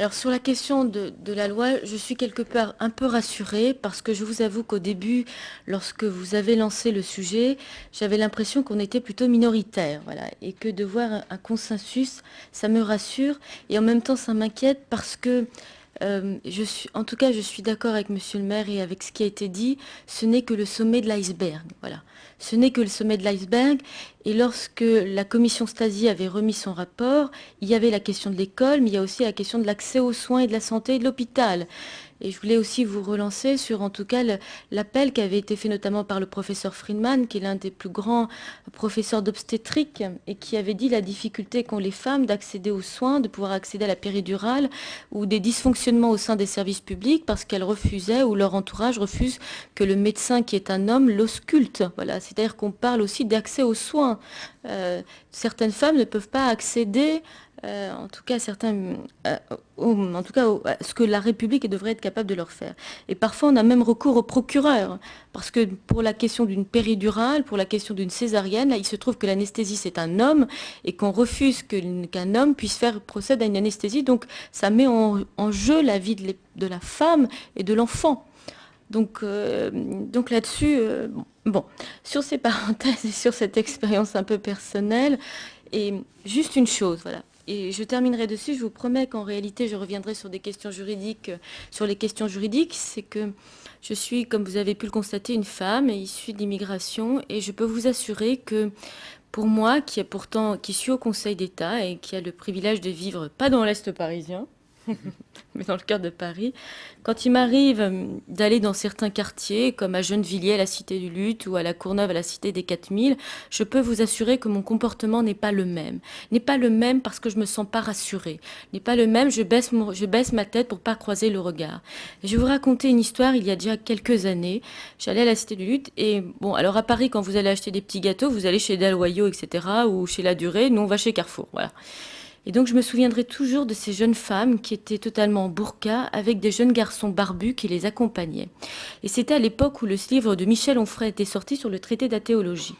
Alors sur la question de la loi, je suis quelque part un peu rassurée parce que je vous avoue qu'au début, lorsque vous avez lancé le sujet, j'avais l'impression qu'on était plutôt minoritaire, voilà, et que de voir un consensus, ça me rassure et en même temps ça m'inquiète parce que en tout cas, je suis d'accord avec Monsieur le maire et avec ce qui a été dit. Ce n'est que le sommet de l'iceberg. Voilà. Ce n'est que le sommet de l'iceberg. Et lorsque la commission Stasi avait remis son rapport, il y avait la question de l'école, mais il y a aussi la question de l'accès aux soins et de la santé et de l'hôpital. Et je voulais aussi vous relancer sur, en tout cas, l'appel qui avait été fait notamment par le professeur Friedman, qui est l'un des plus grands professeurs d'obstétrique, et qui avait dit la difficulté qu'ont les femmes d'accéder aux soins, de pouvoir accéder à la péridurale, ou des dysfonctionnements au sein des services publics, parce qu'elles refusaient, ou leur entourage refuse que le médecin qui est un homme l'ausculte. Voilà, c'est-à-dire qu'on parle aussi d'accès aux soins. Certaines femmes ne peuvent pas accéder en tout cas à ce que la République devrait être capable de leur faire. Et parfois, on a même recours au procureur, parce que pour la question d'une péridurale, pour la question d'une césarienne, là, il se trouve que l'anesthésiste est un homme et qu'on refuse qu'un homme puisse faire procéder à une anesthésie. Donc, ça met en jeu la vie de la femme et de l'enfant. Donc là-dessus, bon, sur ces parenthèses et sur cette expérience un peu personnelle, et juste une chose, voilà. Et je terminerai dessus, je vous promets qu'en réalité, je reviendrai sur des questions juridiques, sur les questions juridiques, c'est que je suis, comme vous avez pu le constater, une femme issue de l'immigration, et je peux vous assurer que pour moi, qui suis au Conseil d'État et qui a le privilège de vivre pas dans l'Est parisien, mais dans le cœur de Paris, quand il m'arrive d'aller dans certains quartiers, comme à Gennevilliers, à la Cité du Luth, ou à la Courneuve, à la Cité des 4000, je peux vous assurer que mon comportement n'est pas le même. N'est pas le même parce que je me sens pas rassurée. N'est pas le même, je baisse ma tête pour pas croiser le regard. Et je vais vous raconter une histoire, il y a déjà quelques années. J'allais à la Cité du Luth, et bon, alors à Paris, quand vous allez acheter des petits gâteaux, vous allez chez Dalloyau, etc., ou chez La Durée, nous on va chez Carrefour, voilà. Et donc je me souviendrai toujours de ces jeunes femmes qui étaient totalement en burqa avec des jeunes garçons barbus qui les accompagnaient. Et c'était à l'époque où le livre de Michel Onfray était sorti sur le traité d'athéologie.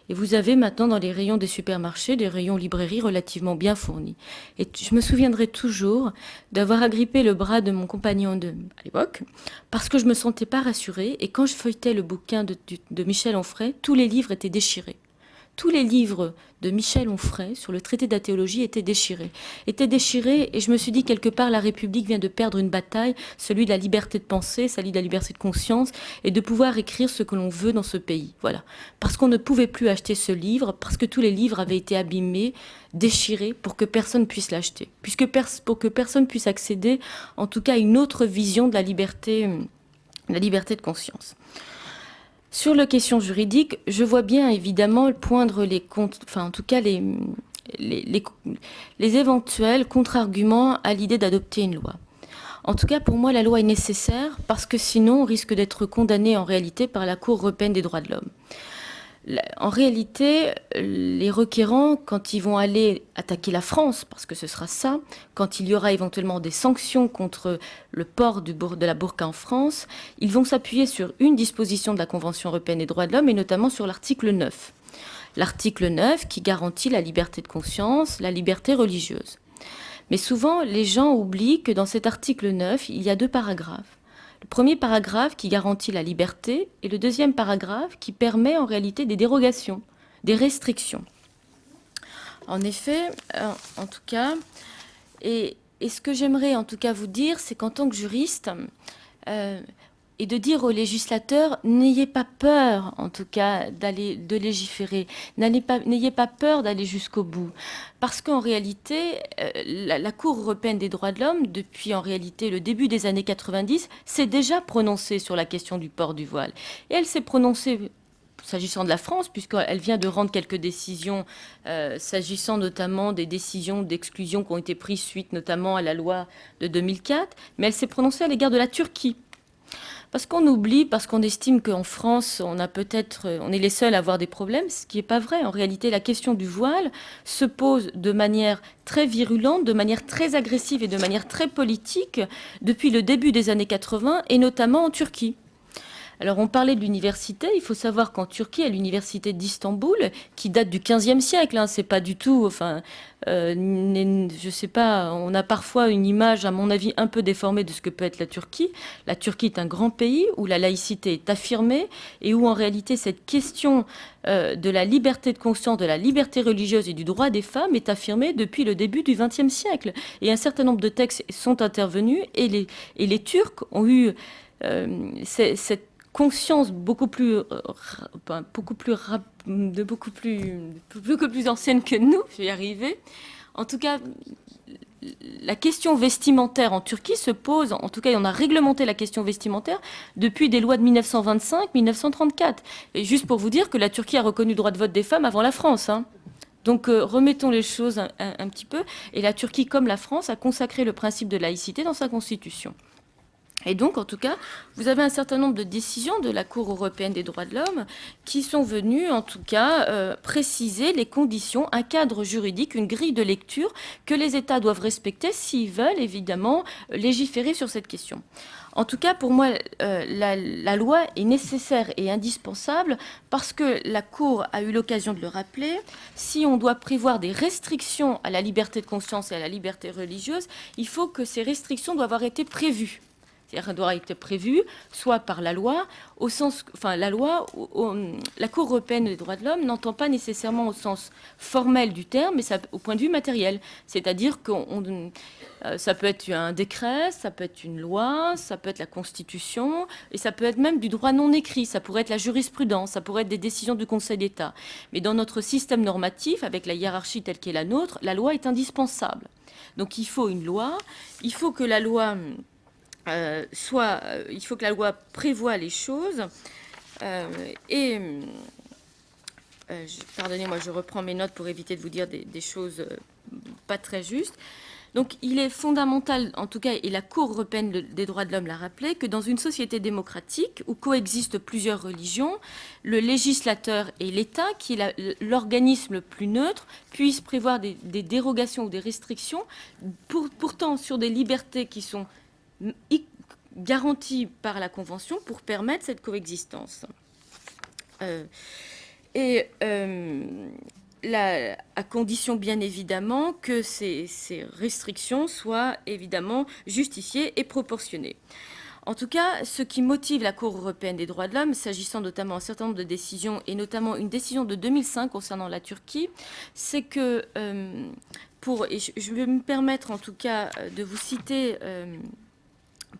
Et vous avez maintenant dans les rayons des supermarchés des rayons librairies relativement bien fournis. Et je me souviendrai toujours d'avoir agrippé le bras de mon compagnon à l'époque parce que je me sentais pas rassurée. Et quand je feuilletais le bouquin de Michel Onfray, tous les livres étaient déchirés. Tous les livres de Michel Onfray sur le traité d'athéologie étaient déchirés. Et je me suis dit, quelque part, la République vient de perdre une bataille, celui de la liberté de penser, celui de la liberté de conscience, et de pouvoir écrire ce que l'on veut dans ce pays. Voilà. Parce qu'on ne pouvait plus acheter ce livre, parce que tous les livres avaient été abîmés, déchirés, pour que personne puisse l'acheter. Pour que personne puisse accéder, en tout cas, à une autre vision de la liberté de conscience. Sur la question juridique, je vois bien évidemment poindre en tout cas les, les éventuels contre-arguments à l'idée d'adopter une loi. En tout cas, pour moi, la loi est nécessaire parce que sinon, on risque d'être condamné en réalité par la Cour européenne des droits de l'homme. En réalité, les requérants, quand ils vont aller attaquer la France, parce que ce sera ça, quand il y aura éventuellement des sanctions contre le port de la burqa en France, ils vont s'appuyer sur une disposition de la Convention européenne des droits de l'homme, et notamment sur l'article 9. L'article 9 qui garantit la liberté de conscience, la liberté religieuse. Mais souvent, les gens oublient que dans cet article 9, il y a deux paragraphes. Le premier paragraphe qui garantit la liberté et le deuxième paragraphe qui permet en réalité des dérogations, des restrictions. En effet, en tout cas, et ce que j'aimerais en tout cas vous dire, c'est qu'en tant que juriste, et de dire aux législateurs, n'ayez pas peur, en tout cas, de légiférer. N'ayez pas peur d'aller jusqu'au bout. Parce qu'en réalité, la Cour européenne des droits de l'homme, depuis en réalité le début des années 90, s'est déjà prononcée sur la question du port du voile. Et elle s'est prononcée s'agissant de la France, puisqu'elle vient de rendre quelques décisions, s'agissant notamment des décisions d'exclusion qui ont été prises suite notamment à la loi de 2004, mais elle s'est prononcée à l'égard de la Turquie. Parce qu'on oublie, parce qu'on estime qu'en France, on est les seuls à avoir des problèmes, ce qui n'est pas vrai. En réalité, la question du voile se pose de manière très virulente, de manière très agressive et de manière très politique depuis le début des années 80, et notamment en Turquie. Alors, on parlait de l'université. Il faut savoir qu'en Turquie, il y a l'université d'Istanbul, qui date du XVe siècle. Hein. C'est pas du tout. Enfin, je sais pas. On a parfois une image, à mon avis, un peu déformée de ce que peut être la Turquie. La Turquie est un grand pays où la laïcité est affirmée et où, en réalité, cette question de la liberté de conscience, de la liberté religieuse et du droit des femmes est affirmée depuis le début du XXe siècle. Et un certain nombre de textes sont intervenus et les Turcs ont eu cette conscience beaucoup plus ancienne que nous, je vais y arriver. En tout cas, la question vestimentaire en Turquie se pose, en tout cas, on a réglementé la question vestimentaire depuis des lois de 1925-1934. Et juste pour vous dire que la Turquie a reconnu le droit de vote des femmes avant la France. Hein. Donc remettons les choses un petit peu. Et la Turquie, comme la France, a consacré le principe de laïcité dans sa constitution. Et donc, en tout cas, vous avez un certain nombre de décisions de la Cour européenne des droits de l'homme qui sont venues, en tout cas, préciser les conditions, un cadre juridique, une grille de lecture que les États doivent respecter s'ils veulent, évidemment, légiférer sur cette question. En tout cas, pour moi, la loi est nécessaire et indispensable parce que la Cour a eu l'occasion de le rappeler. Si on doit prévoir des restrictions à la liberté de conscience et à la liberté religieuse, il faut que ces restrictions doivent avoir été prévues. C'est-à-dire doit être prévu, soit par la loi, au sens, enfin la loi, la Cour européenne des droits de l'homme n'entend pas nécessairement au sens formel du terme, mais ça, au point de vue matériel. C'est-à-dire que ça peut être un décret, ça peut être une loi, ça peut être la Constitution, et ça peut être même du droit non écrit, ça pourrait être la jurisprudence, ça pourrait être des décisions du Conseil d'État. Mais dans notre système normatif, avec la hiérarchie telle qu'est la nôtre, la loi est indispensable. Donc il faut une loi, il faut que la loi... il faut que la loi prévoie les choses pardonnez-moi, je reprends mes notes pour éviter de vous dire des choses pas très justes. Donc il est fondamental, en tout cas, et la Cour européenne des droits de l'homme l'a rappelé, que dans une société démocratique où coexistent plusieurs religions, le législateur et l'État, qui est l'organisme le plus neutre, puissent prévoir des dérogations ou des restrictions, pourtant sur des libertés qui sont garantie par la Convention pour permettre cette coexistence. À condition bien évidemment que ces restrictions soient évidemment justifiées et proportionnées. En tout cas, ce qui motive la Cour européenne des droits de l'homme, s'agissant notamment d'un certain nombre de décisions, et notamment une décision de 2005 concernant la Turquie, c'est que, et je vais me permettre en tout cas de vous citer...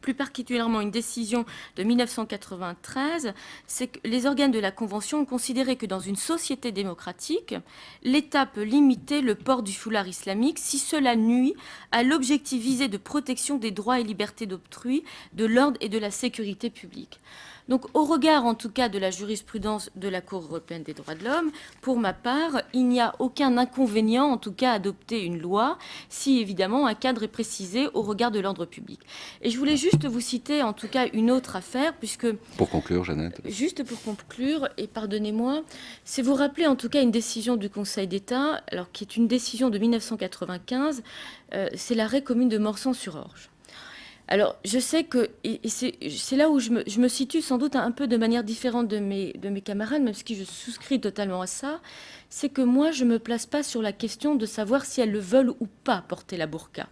plus particulièrement une décision de 1993, c'est que les organes de la Convention ont considéré que dans une société démocratique, l'État peut limiter le port du foulard islamique si cela nuit à l'objectif visé de protection des droits et libertés d'autrui, de l'ordre et de la sécurité publique. Donc, au regard, en tout cas, de la jurisprudence de la Cour européenne des droits de l'homme, pour ma part, il n'y a aucun inconvénient, en tout cas, à adopter une loi, si, évidemment, un cadre est précisé au regard de l'ordre public. Et je voulais juste vous citer, en tout cas, une autre affaire, puisque... Pour conclure, Jeannette. Juste pour conclure, et pardonnez-moi, c'est vous rappeler, en tout cas, une décision du Conseil d'État, alors qui est une décision de 1995, c'est l'arrêt commune de Morsan-sur-Orge. Alors, je sais que, et c'est là où je me situe sans doute un peu de manière différente de mes camarades, même si je souscris totalement à ça, c'est que moi, je ne me place pas sur la question de savoir si elles le veulent ou pas porter la burqa.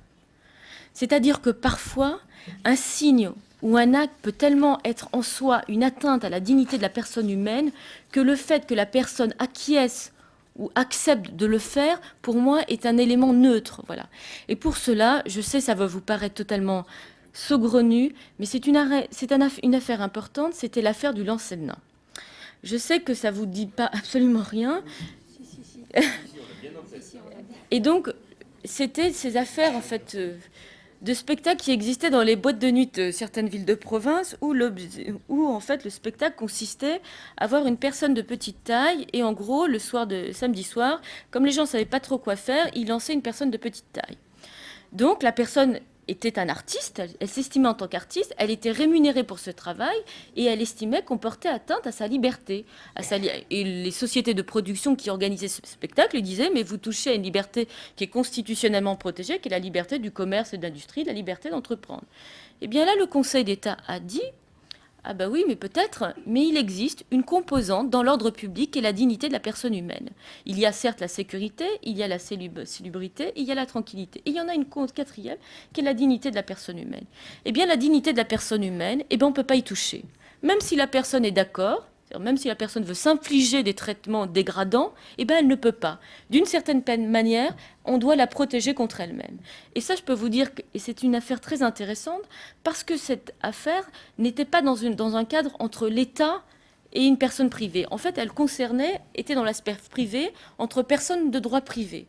C'est-à-dire que parfois, un signe ou un acte peut tellement être en soi une atteinte à la dignité de la personne humaine que le fait que la personne acquiesce ou accepte de le faire, pour moi, est un élément neutre. Voilà. Et pour cela, je sais, ça va vous paraître totalement... saugrenu, mais c'est une affaire importante, c'était l'affaire du Lancelin. Je sais que ça ne vous dit pas absolument rien. Et donc, c'était ces affaires, en fait, de spectacles qui existaient dans les boîtes de nuit de certaines villes de province, où en fait, le spectacle consistait à voir une personne de petite taille, et en gros, le samedi soir, comme les gens ne savaient pas trop quoi faire, ils lançaient une personne de petite taille. Donc, la personne était un artiste, elle s'estimait en tant qu'artiste, elle était rémunérée pour ce travail et elle estimait qu'on portait atteinte à sa liberté. Et les sociétés de production qui organisaient ce spectacle lui disaient « mais vous touchez à une liberté qui est constitutionnellement protégée, qui est la liberté du commerce et de l'industrie, la liberté d'entreprendre ». Et bien là, le Conseil d'État a dit Ah bah oui, mais peut-être, mais il existe une composante dans l'ordre public qui est la dignité de la personne humaine. Il y a certes la sécurité, il y a la salubrité, il y a la tranquillité. Et il y en a une quatrième qui est la dignité de la personne humaine. Eh bien, la dignité de la personne humaine, eh bien, on ne peut pas y toucher. Même si la personne est d'accord, même si la personne veut s'infliger des traitements dégradants, eh ben, elle ne peut pas. D'une certaine manière, on doit la protéger contre elle-même. Et ça, je peux vous dire que c'est une affaire très intéressante parce que cette affaire n'était pas dans un cadre entre l'État et une personne privée. En fait, elle était dans la sphère privée entre personnes de droit privé.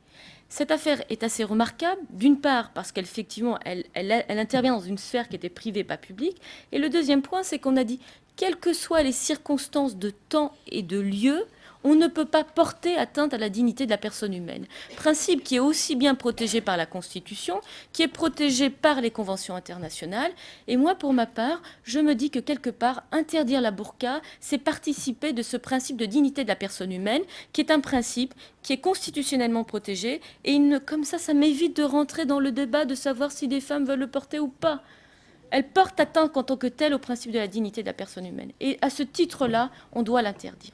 Cette affaire est assez remarquable, d'une part parce qu'effectivement, elle intervient dans une sphère qui était privée, pas publique. Et le deuxième point, c'est qu'on a dit, quelles que soient les circonstances de temps et de lieu, on ne peut pas porter atteinte à la dignité de la personne humaine. Principe qui est aussi bien protégé par la Constitution, qui est protégé par les conventions internationales. Et moi, pour ma part, je me dis que quelque part, interdire la burqa, c'est participer de ce principe de dignité de la personne humaine, qui est un principe qui est constitutionnellement protégé. Et comme ça m'évite de rentrer dans le débat de savoir si des femmes veulent le porter ou pas. Elle porte atteinte en tant que telle au principe de la dignité de la personne humaine. Et à ce titre-là, on doit l'interdire.